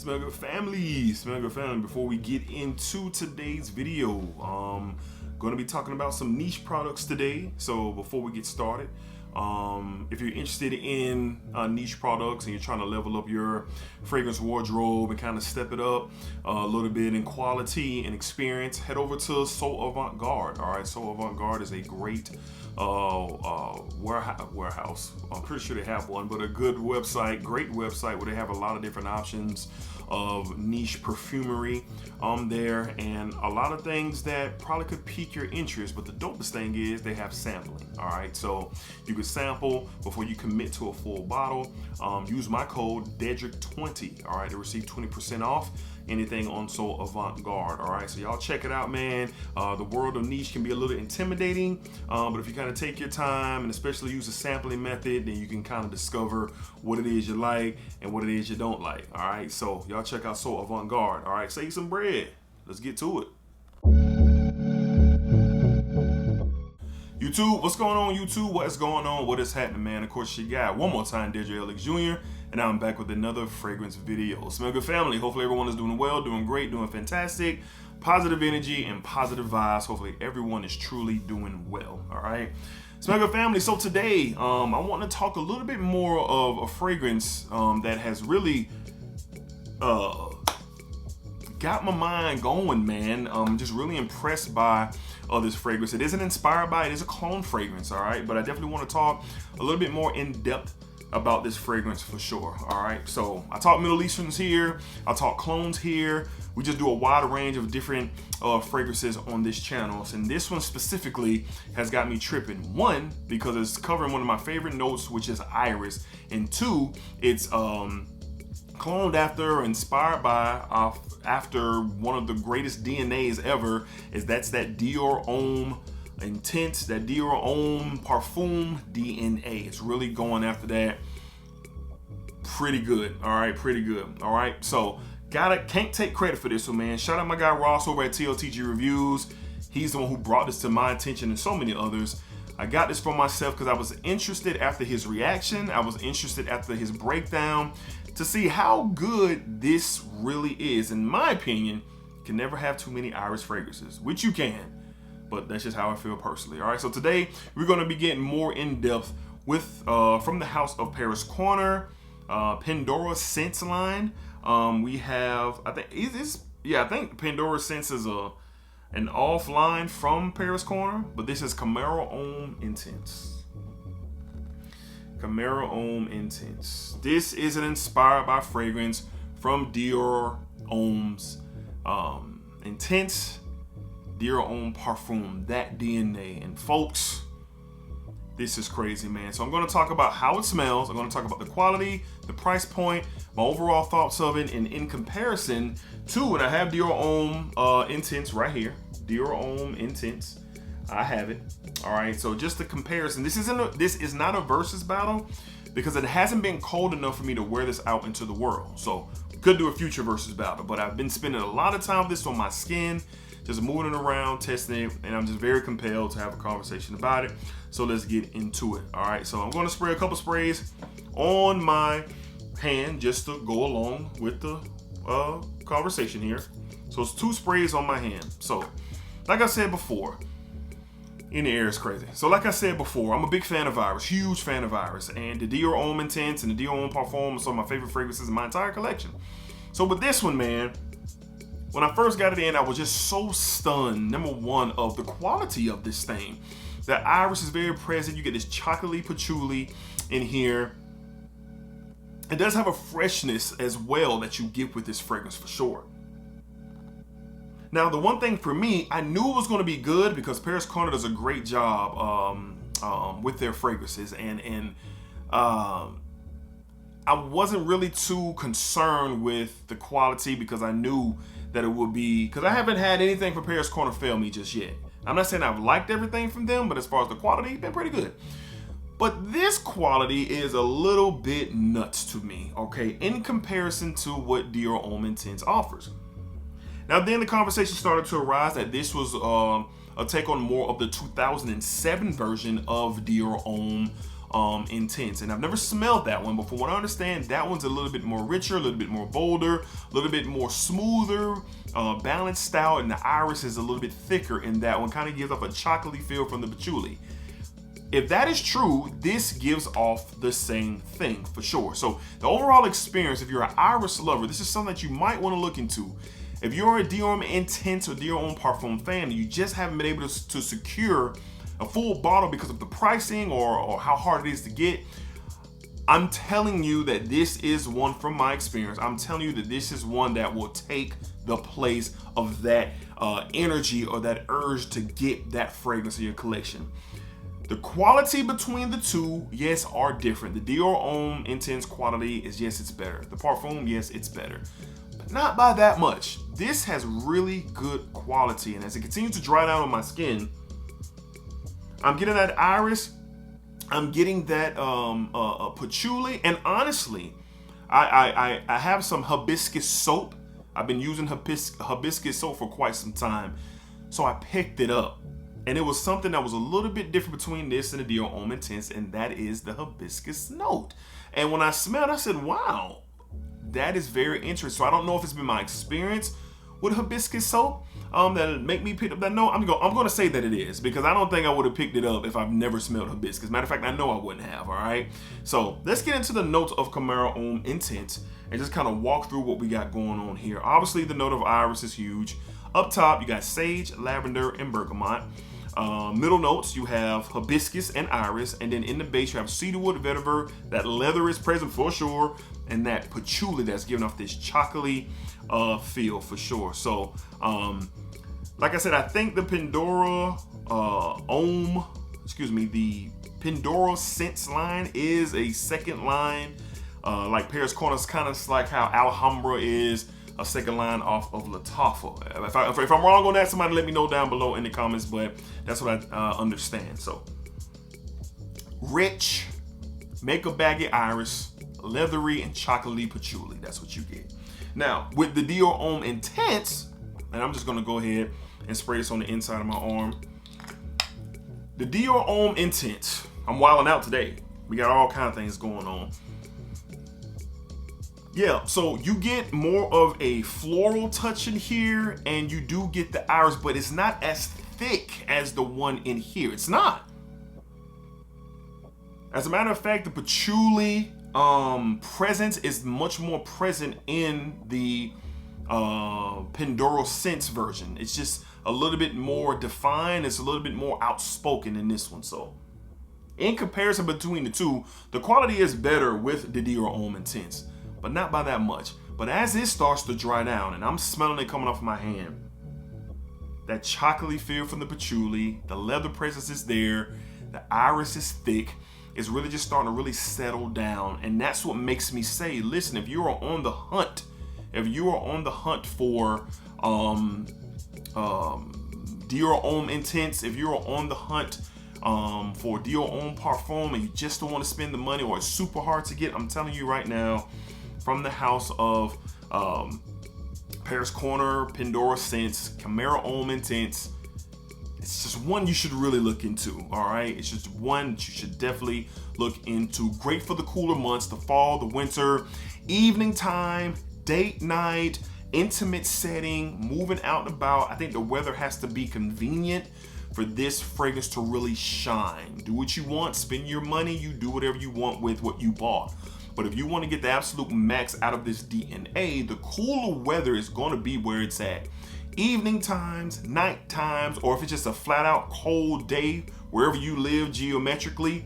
Smell good family, smell good family. Before we get into today's video, going to be talking about some niche products today. So before we get started, if you're interested in niche products and you're trying to level up your fragrance wardrobe and kind of step it up a little bit in quality and experience, head over to So Avant Garde. All right, So Avant Garde is a great warehouse. I'm pretty sure they have one, but a good website, great website where they have a lot of different options of niche perfumery there, and a lot of things that probably could pique your interest. But the dopest thing is they have sampling. All right, so you can sample before you commit to a full bottle. Use my code DEDRICK20, all right, to receive 20% off anything on So Avant Garde. All right, so y'all check it out, man. The world of niche can be a little intimidating, but if you kind of take your time and especially use the sampling method, then you can kind of discover what it is you like and what it is you don't like. All right, so y'all check out So Avant Garde. All right, save some bread. Let's get to it. YouTube, what's going on, YouTube? What's going on? What is happening, man? Of course, you got one more time, DEDRICKHICKSJR, and I'm back with another fragrance video. Smell good family. Hopefully everyone is doing well, doing great, doing fantastic. Positive energy and positive vibes. Hopefully everyone is truly doing well. All right. Smell good family. So today, I want to talk a little bit more of a fragrance that has really got my mind going, man. I'm just really impressed by this fragrance. It isn't inspired by it. It is a Cologne fragrance, all right? But I definitely want to talk a little bit more in depth about this fragrance for sure, all right? So I talk Middle Easterns here. I talk Colognes here. We just do a wide range of different fragrances on this channel. And this one specifically has got me tripping. One, because it's covering one of my favorite notes, which is iris. And two, it's cloned after or inspired by after one of the greatest DNAs ever. That's that Dior Homme Intense, that Dior Homme Parfum DNA. It's really going after that. Pretty good. All right, pretty good. All right, so can't take credit for this one, man. Shout out my guy Ross over at TLTG Reviews. He's the one who brought this to my attention and so many others. I got this for myself because I was interested after his reaction. I was interested after his breakdown to see how good this really is. In my opinion, you can never have too many iris fragrances, which you can, but that's just how I feel personally. All right, so today we're going to be getting more in depth with from the house of Paris Corner, Pandora Scents line. We have, I think Pandora Scents is an offline from Paris Corner, but this is Camaro Homme Intense. Camaro Homme Intense. This is an inspired by fragrance from Dior Homme's Intense Dior Homme Parfum, that DNA. And folks, this is crazy, man. So I'm going to talk about how it smells. I'm going to talk about the quality, the price point, my overall thoughts of it, and in comparison to, and I have Dior Homme Intense right here. Dior Homme Intense. I have it. All right, so just the comparison. This is not a versus battle because it hasn't been cold enough for me to wear this out into the world. So we could do a future versus battle, but I've been spending a lot of time with this on my skin, just moving it around, testing it, and I'm just very compelled to have a conversation about it. So let's get into it. All right, so I'm going to spray a couple sprays on my hand just to go along with the conversation here. So it's 2 sprays on my hand. So like I said before, in the air is crazy. So like I said before, I'm a big fan of iris, huge fan of iris, and the Dior Homme Intense and the Dior Homme Parfum are some of my favorite fragrances in my entire collection. So with this one, man, when I first got it in, I was just so stunned, number one, of the quality of this thing. The iris is very present. You get this chocolatey patchouli in here. It does have a freshness as well that you get with this fragrance for sure. Now, the one thing for me, I knew it was going to be good because Paris Corner does a great job with their fragrances, and I wasn't really too concerned with the quality because I knew that it would be, because I haven't had anything from Paris Corner fail me just yet. I'm not saying I've liked everything from them, but as far as the quality, it's been pretty good. But this quality is a little bit nuts to me, okay, in comparison to what Dior Homme Intense offers. Now then the conversation started to arise that this was a take on more of the 2007 version of Dior Homme Intense, and I've never smelled that one, but from what I understand, that one's a little bit more richer, a little bit more bolder, a little bit more smoother, balanced out, and the iris is a little bit thicker in that one. Kind of gives off a chocolatey feel from the patchouli. If that is true, this gives off the same thing for sure. So the overall experience, if you're an iris lover, this is something that you might want to look into. If you're a Dior Homme Intense or Dior Homme Parfum fan, and you just haven't been able to secure a full bottle because of the pricing or how hard it is to get, I'm telling you that this is one from my experience. I'm telling you that this is one that will take the place of that energy or that urge to get that fragrance in your collection. The quality between the two, yes, are different. The Dior Homme Intense quality is, yes, it's better. The Parfum, yes, it's better. But not by that much. This has really good quality, and as it continues to dry down on my skin, I'm getting that iris, I'm getting that patchouli, and honestly, I have some hibiscus soap. I've been using hibiscus soap for quite some time, so I picked it up. And it was something that was a little bit different between this and the Dior Homme Intense, and that is the hibiscus note. And when I smelled, I said, wow, that is very interesting. So I don't know if it's been my experience with hibiscus soap that make me pick up that note. I'm going to say that it is, because I don't think I would have picked it up if I've never smelled hibiscus. Matter of fact, I know I wouldn't have, all right? So let's get into the notes of Camaro Homme Intense and just kind of walk through what we got going on here. Obviously, the note of iris is huge. Up top, you got sage, lavender, and bergamot. Middle notes, you have hibiscus and iris, and then in the base you have cedarwood, vetiver. That leather is present for sure, and that patchouli that's giving off this chocolatey feel for sure. So like I said, I think the Pandora the Pandora Scents line is a second line, like Paris Corner's kind of like how Alhambra is a second line off of Lattafa. If I'm wrong on that, somebody let me know down below in the comments, but that's what I understand. So, rich, makeup baggy iris, leathery, and chocolatey patchouli. That's what you get. Now, with the Dior Homme Intense, and I'm just gonna go ahead and spray this on the inside of my arm. The Dior Homme Intense. I'm wilding out today. We got all kinds of things going on. Yeah, so you get more of a floral touch in here, and you do get the iris, but it's not as thick as the one in here. It's not. As a matter of fact, the patchouli presence is much more present in the Pandora Scents version. It's just a little bit more defined. It's a little bit more outspoken in this one. So in comparison between the two, the quality is better with the Dior Homme Intense, but not by that much. But as it starts to dry down, and I'm smelling it coming off my hand, that chocolatey feel from the patchouli, the leather presence is there, the iris is thick, it's really just starting to really settle down. And that's what makes me say, listen, if you are on the hunt, for Dior Homme Intense, if you're on the hunt for Dior Homme Parfum and you just don't want to spend the money, or it's super hard to get, I'm telling you right now, from the house of Paris Corner, Pandora Scents, Camaro Homme Intense, it's just one you should really look into, all right? It's just one that you should definitely look into. Great for the cooler months, the fall, the winter, evening time, date night, intimate setting, moving out and about. I think the weather has to be convenient for this fragrance to really shine. Do what you want, spend your money, you do whatever you want with what you bought. But if you want to get the absolute max out of this DNA, the cooler weather is going to be where it's at. Evening times, night times, or if it's just a flat out cold day, wherever you live geometrically,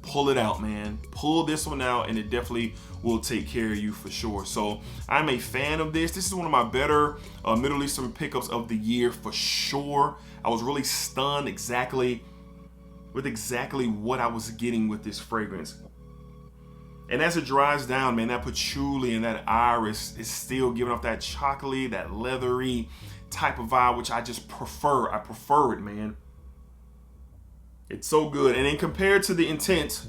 pull it out, man. Pull this one out, and it definitely will take care of you for sure. So I'm a fan of this. This is one of my better Middle Eastern pickups of the year for sure. I was really stunned with exactly what I was getting with this fragrance. And as it dries down, man, that patchouli and that iris is still giving off that chocolatey, that leathery type of vibe, which I just prefer. I prefer it, man. It's so good. And then compared to the Intense,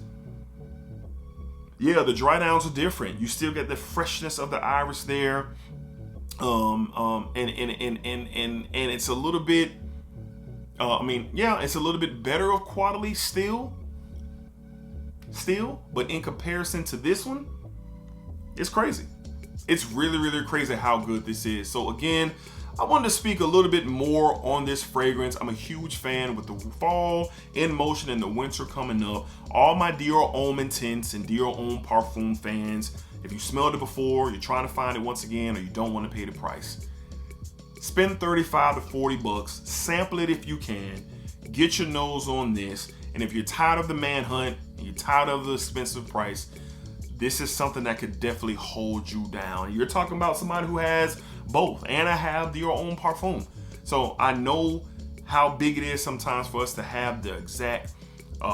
yeah, the dry downs are different. You still get the freshness of the iris there. And it's a little bit, it's a little bit better of quality still. still, but in comparison to this one, it's crazy. It's really, really crazy how good this is. So again, I wanted to speak a little bit more on this fragrance. I'm a huge fan with the fall in motion and the winter coming up. All my Dior Homme Intense and Dior Homme Parfum fans, if you smelled it before, you're trying to find it once again, or you don't want to pay the price, spend 35 to 40 bucks, sample it if you can, get your nose on this, and if you're tired of the manhunt, and you're tired of the expensive price, this is something that could definitely hold you down. You're talking about somebody who has both, and I have Dior Homme Parfum. So I know how big it is sometimes for us to have the exact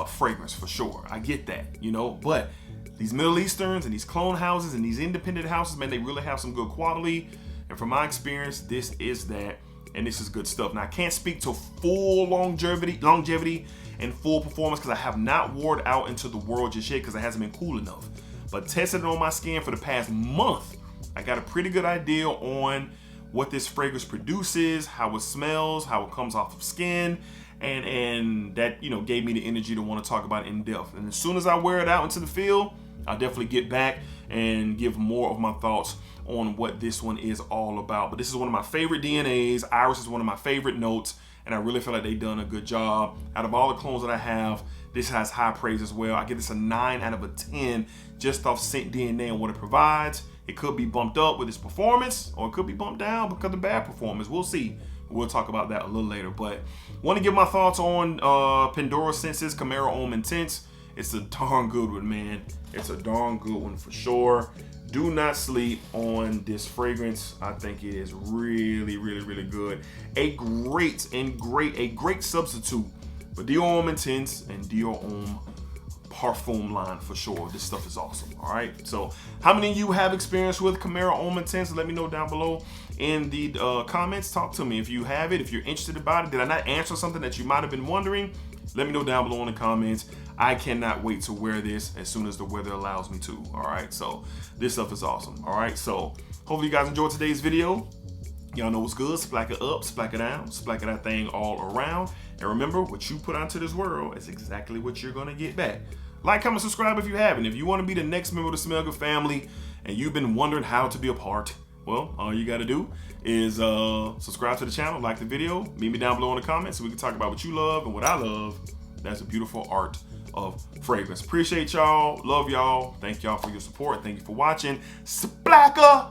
fragrance, for sure. I get that, you know, but these Middle Easterns and these clone houses and these independent houses, man, they really have some good quality. And from my experience, this is that, and this is good stuff. Now, I can't speak to full longevity and full performance because I have not wore it out into the world just yet because it hasn't been cool enough. But tested it on my skin for the past month, I got a pretty good idea on what this fragrance produces, how it smells, how it comes off of skin, and that, you know, gave me the energy to want to talk about it in depth. And as soon as I wear it out into the field, I'll definitely get back and give more of my thoughts on what this one is all about. But this is one of my favorite DNAs. Iris is one of my favorite notes, and I really feel like they've done a good job. Out of all the clones that I have, this has high praise as well. I give this a 9 out of a 10 just off scent DNA and what it provides. It could be bumped up with its performance, or it could be bumped down because of bad performance. We'll see. We'll talk about that a little later. But want to give my thoughts on Pandora Senses Camaro Homme Intense. It's a darn good one, man. It's a darn good one for sure. Do not sleep on this fragrance. I think it is really, really, really good. A great substitute for Dior Homme Intense and Dior Homme Parfum line for sure. This stuff is awesome. All right. So, how many of you have experience with Camaro Homme Intense? Let me know down below in the comments. Talk to me if you have it. If you're interested about it, did I not answer something that you might have been wondering? Let me know down below in the comments. I cannot wait to wear this as soon as the weather allows me to. All right. So this stuff is awesome. All right. So hopefully you guys enjoyed today's video. Y'all know what's good. Splack it up, splack it down, splack it that thing all around. And remember, what you put onto this world is exactly what you're going to get back. Like, comment, subscribe if you haven't. If you want to be the next member of the Smell Good family and you've been wondering how to be a part, well, all you got to do is subscribe to the channel, like the video, meet me down below in the comments so we can talk about what you love and what I love. That's a beautiful art of fragrance. Appreciate y'all. Love y'all. Thank y'all for your support. Thank you for watching. Splacker!